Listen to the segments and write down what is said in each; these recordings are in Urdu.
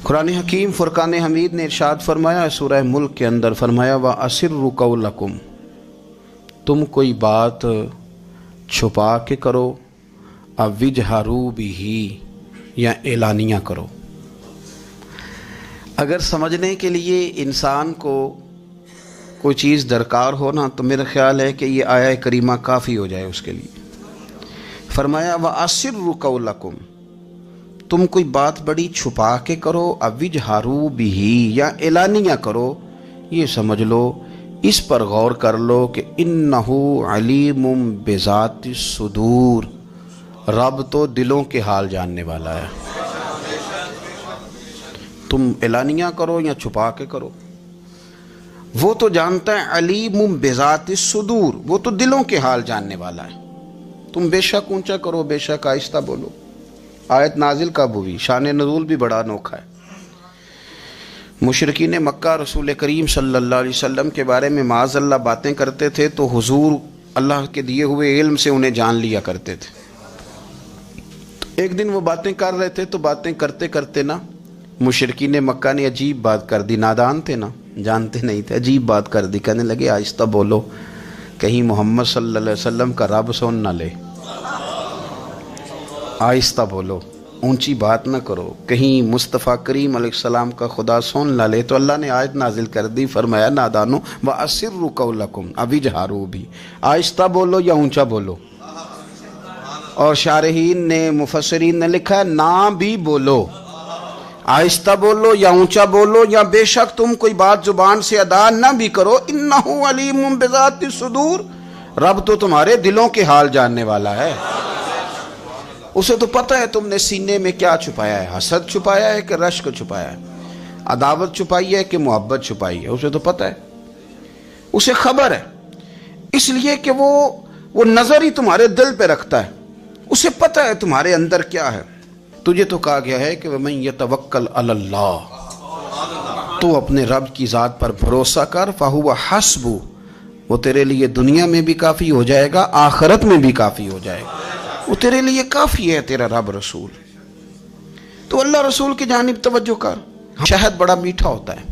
قرآن حکیم فرقان حمید نے ارشاد فرمایا سورہ ملک کے اندر، فرمایا وَأَسِرُّ قَوْلَكُمْ، تم کوئی بات چھپا کے کرو، اَوِجْهَرُوا بِهِ، یا اعلانیہ کرو۔ اگر سمجھنے کے لیے انسان کو کوئی چیز درکار ہو نا تو میرا خیال ہے کہ یہ آیہ کریمہ کافی ہو جائے اس کے لیے۔ فرمایا وَأَسِرُّ قَوْلَكُمْ، تم کوئی بات بڑی چھپا کے کرو، اَوِجْهَرُوا بِهِ، یا اعلانیہ کرو، یہ سمجھ لو، اس پر غور کر لو کہ اِنَّهُ عَلِيمٌ بِذَاتِ الصُّدُورِ، رب تو دلوں کے حال جاننے والا ہے۔ تم اعلانیہ کرو یا چھپا کے کرو، وہ تو جانتا ہے، علیم بذات الصدور، وہ تو دلوں کے حال جاننے والا ہے۔ تم بے شک اونچا کرو، بے شک آہستہ بولو۔ آیت نازل کب ہوئی؟ شان نزول بھی بڑا انوکھا ہے۔ مشرکین مکہ رسول کریم صلی اللہ علیہ وسلم کے بارے میں معاذ اللہ باتیں کرتے تھے تو حضور اللہ کے دیے ہوئے علم سے انہیں جان لیا کرتے تھے۔ ایک دن وہ باتیں کر رہے تھے تو باتیں کرتے کرتے نا مشرکین مکہ نے عجیب بات کر دی، نادان تھے نا، جانتے نہیں تھے، عجیب بات کر دی، کہنے لگے آہستہ بولو، کہیں محمد صلی اللہ علیہ وسلم کا رب سن نہ لے، آہستہ بولو، اونچی بات نہ کرو، کہیں مصطفیٰ کریم علیہ السلام کا خدا سن نہ لے۔ تو اللہ نے آیت نازل کر دی، فرمایا نادانو وَأَسِرُّ قَوْلَكُمْ اَوِجْهَرُوا بِهِ، آہستہ بولو یا اونچا بولو۔ اور شارحین نے، مفسرین نے لکھا ہے نہ بھی بولو، آہستہ بولو یا اونچا بولو، یا بے شک تم کوئی بات زبان سے ادا نہ بھی کرو، اِنَّهُ عَلِيمٌ بِذَاتِ الصُّدُورِ، رب تو تمہارے دلوں کے حال جاننے والا ہے۔ اسے تو پتہ ہے تم نے سینے میں کیا چھپایا ہے، حسد چھپایا ہے کہ رشک چھپایا ہے، عداوت چھپائی ہے کہ محبت چھپائی ہے، اسے تو پتہ ہے، اسے خبر ہے، اس لیے کہ وہ نظر ہی تمہارے دل پہ رکھتا ہے، اسے پتہ ہے تمہارے اندر کیا ہے۔ تجھے تو کہا گیا ہے کہ وَمَن يَتَوَكَّلْ عَلَى اللَّهِ، تو اپنے رب کی ذات پر بھروسہ کر، فَهُوَ حَسْبُهُ، وہ تیرے لیے دنیا میں بھی کافی ہو جائے گا، آخرت میں بھی کافی ہو جائے گا، وہ تیرے لیے کافی ہے تیرا رب رسول۔ تو اللہ رسول کی جانب توجہ کر۔ شہد بڑا میٹھا ہوتا ہے،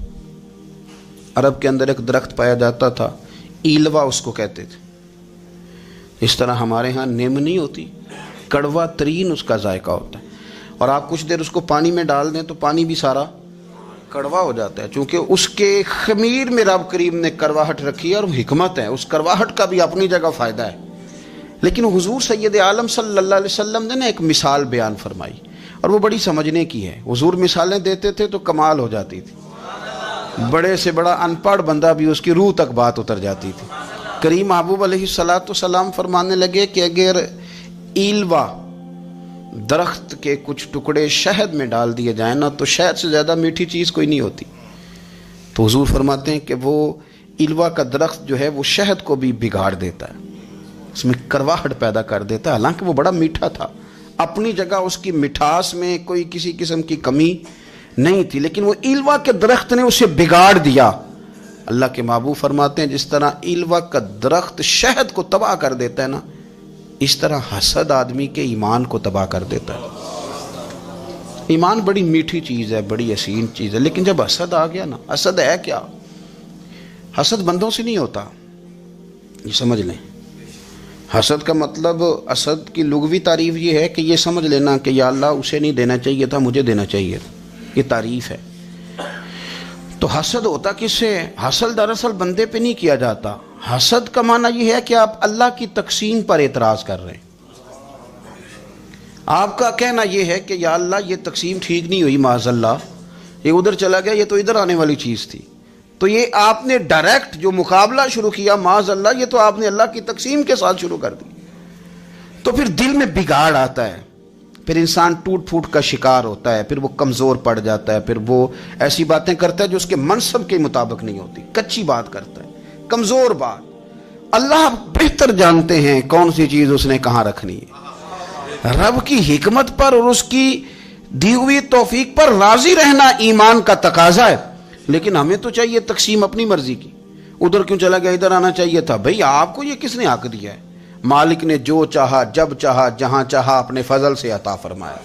عرب کے اندر ایک درخت پایا جاتا تھا، ایلوا اس کو کہتے تھے۔ اس طرح ہمارے ہاں نیم نہیں ہوتی، کڑوا ترین اس کا ذائقہ ہوتا ہے، اور آپ کچھ دیر اس کو پانی میں ڈال دیں تو پانی بھی سارا کڑوا ہو جاتا ہے، چونکہ اس کے خمیر میں رب کریم نے کرواہٹ رکھی ہے، اور حکمت ہے، اس کرواہٹ کا بھی اپنی جگہ فائدہ ہے۔ لیکن حضور سید عالم صلی اللہ علیہ وسلم نے ایک مثال بیان فرمائی، اور وہ بڑی سمجھنے کی ہے۔ حضور مثالیں دیتے تھے تو کمال ہو جاتی تھی، بڑے سے بڑا ان پڑھ بندہ بھی اس کی روح تک بات اتر جاتی تھی۔ کریم محبوب علیہ السلام فرمانے لگے کہ اگر ایلوا درخت کے کچھ ٹکڑے شہد میں ڈال دیے جائیں نا تو شہد سے زیادہ میٹھی چیز کوئی نہیں ہوتی۔ تو حضور فرماتے ہیں کہ وہ ایلوا کا درخت جو ہے وہ شہد کو بھی بگاڑ دیتا ہے، اس میں کرواہٹ پیدا کر دیتا ہے، حالانکہ وہ بڑا میٹھا تھا، اپنی جگہ اس کی مٹھاس میں کوئی کسی قسم کی کمی نہیں تھی، لیکن وہ ایلوا کے درخت نے اسے بگاڑ دیا۔ اللہ کے محبوب فرماتے ہیں جس طرح ایلوا کا درخت شہد کو تباہ کر دیتا ہے نا، اس طرح حسد آدمی کے ایمان کو تباہ کر دیتا ہے۔ ایمان بڑی میٹھی چیز ہے، بڑی حسین چیز ہے، لیکن جب حسد آ گیا نا، حسد ہے کیا؟ حسد بندوں سے نہیں ہوتا، یہ سمجھ لیں۔ حسد کا مطلب، حسد کی لغوی تعریف یہ ہے کہ یہ سمجھ لینا کہ یا اللہ اسے نہیں دینا چاہیے تھا، مجھے دینا چاہیے تھا، یہ تعریف ہے۔ تو حسد ہوتا کس سے؟ حسد دراصل بندے پہ نہیں کیا جاتا، حسد کا معنی یہ ہے کہ آپ اللہ کی تقسیم پر اعتراض کر رہے ہیں۔ آپ کا کہنا یہ ہے کہ یا اللہ یہ تقسیم ٹھیک نہیں ہوئی، معاذ اللہ یہ ادھر چلا گیا، یہ تو ادھر آنے والی چیز تھی، تو یہ آپ نے ڈائریکٹ جو مقابلہ شروع کیا، معاذ اللہ یہ تو آپ نے اللہ کی تقسیم کے ساتھ شروع کر دی۔ تو پھر دل میں بگاڑ آتا ہے، پھر انسان ٹوٹ پھوٹ کا شکار ہوتا ہے، پھر وہ کمزور پڑ جاتا ہے، پھر وہ ایسی باتیں کرتا ہے جو اس کے منصب کے مطابق نہیں ہوتی، کچی بات کرتا ہے، کمزور بات۔ اللہ بہتر جانتے ہیں کون سی چیز اس نے کہاں رکھنی ہے۔ رب کی حکمت پر اور اس کی دی ہوئی توفیق پر راضی رہنا ایمان کا تقاضا ہے، لیکن ہمیں تو چاہیے تقسیم اپنی مرضی کی، ادھر کیوں چلا گیا، ادھر آنا چاہیے تھا۔ بھئی آپ کو یہ کس نے حق دیا ہے؟ مالک نے جو چاہا، جب چاہا، جہاں چاہا اپنے فضل سے عطا فرمایا۔